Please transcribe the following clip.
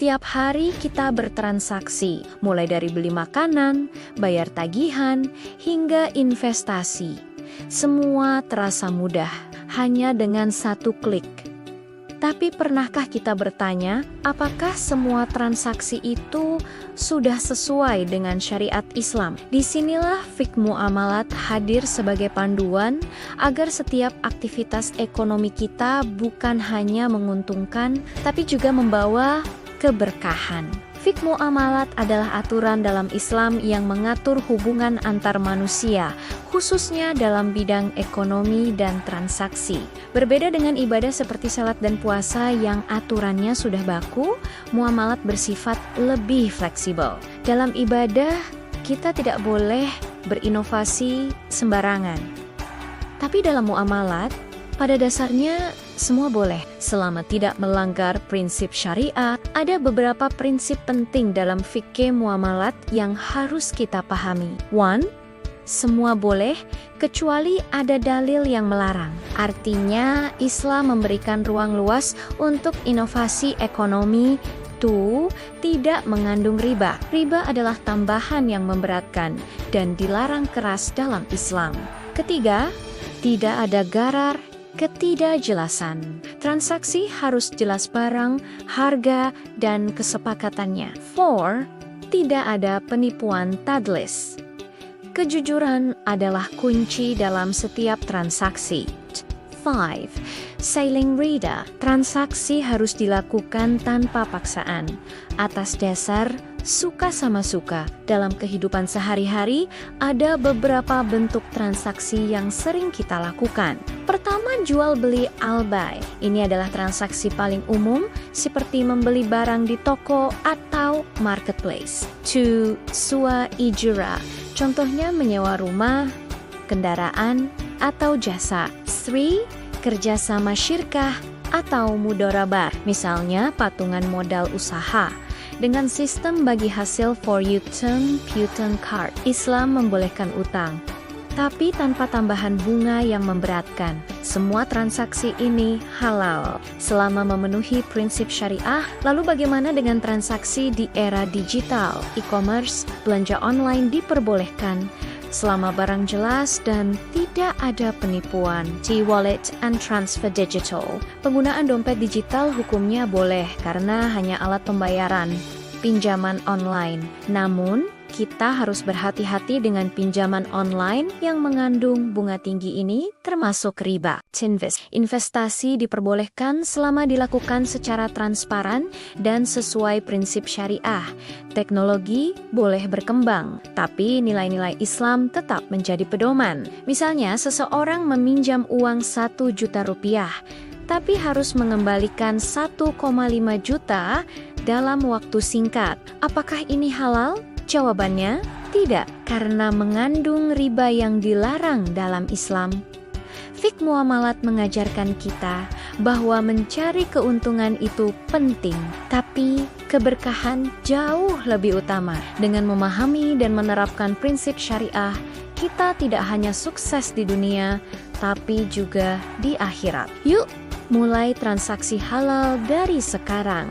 Setiap hari kita bertransaksi, mulai dari beli makanan, bayar tagihan, hingga investasi. Semua terasa mudah, hanya dengan satu klik. Tapi pernahkah kita bertanya, apakah semua transaksi itu sudah sesuai dengan syariat Islam? Disinilah fiqh muamalat hadir sebagai panduan agar setiap aktivitas ekonomi kita bukan hanya menguntungkan, tapi juga membawa keberkahan. Fiqh muamalat adalah aturan dalam Islam yang mengatur hubungan antar manusia, khususnya dalam bidang ekonomi dan transaksi. Berbeda dengan ibadah seperti salat dan puasa yang aturannya sudah baku, muamalat bersifat lebih fleksibel. Dalam ibadah, kita tidak boleh berinovasi sembarangan. Tapi dalam muamalat, pada dasarnya semua boleh, selama tidak melanggar prinsip syariat. Ada beberapa prinsip penting dalam fikih muamalat yang harus kita pahami. 1. Semua boleh, kecuali ada dalil yang melarang. Artinya, Islam memberikan ruang luas untuk inovasi ekonomi. 2. Tidak mengandung riba. Riba adalah tambahan yang memberatkan dan dilarang keras dalam Islam. 3. Tidak ada gharar, ketidakjelasan. Transaksi harus jelas barang, harga, dan kesepakatannya. 4. Tidak ada penipuan tadlis. Kejujuran adalah kunci dalam setiap transaksi. 5. Sailing rida. Transaksi harus dilakukan tanpa paksaan, atas dasar suka sama suka. Dalam kehidupan sehari-hari, ada beberapa bentuk transaksi yang sering kita lakukan. Pertama, jual beli al-bai. Ini adalah transaksi paling umum, seperti membeli barang di toko atau marketplace. 2. Suwa ijura. Contohnya menyewa rumah, kendaraan, atau jasa. 3. Kerjasama syirkah atau mudorabah. Misalnya patungan modal usaha. Dengan sistem bagi hasil for you term Puton card. Islam membolehkan utang, tapi tanpa tambahan bunga yang memberatkan. Semua transaksi ini halal, selama memenuhi prinsip syariah. Lalu bagaimana dengan transaksi di era digital? E-commerce, belanja online diperbolehkan, selama barang jelas dan tidak ada penipuan. T-wallet and transfer digital. Penggunaan dompet digital hukumnya boleh karena hanya alat pembayaran, pinjaman online. Namun, kita harus berhati-hati dengan pinjaman online yang mengandung bunga tinggi ini, termasuk riba. Investasi diperbolehkan selama dilakukan secara transparan dan sesuai prinsip syariah. Teknologi boleh berkembang, tapi nilai-nilai Islam tetap menjadi pedoman. Misalnya, seseorang meminjam uang 1 juta rupiah, tapi harus mengembalikan 1,5 juta dalam waktu singkat. Apakah ini halal? Jawabannya, tidak, karena mengandung riba yang dilarang dalam Islam. Fiqh muamalat mengajarkan kita bahwa mencari keuntungan itu penting, tapi keberkahan jauh lebih utama. Dengan memahami dan menerapkan prinsip syariah, kita tidak hanya sukses di dunia, tapi juga di akhirat. Yuk, mulai transaksi halal dari sekarang.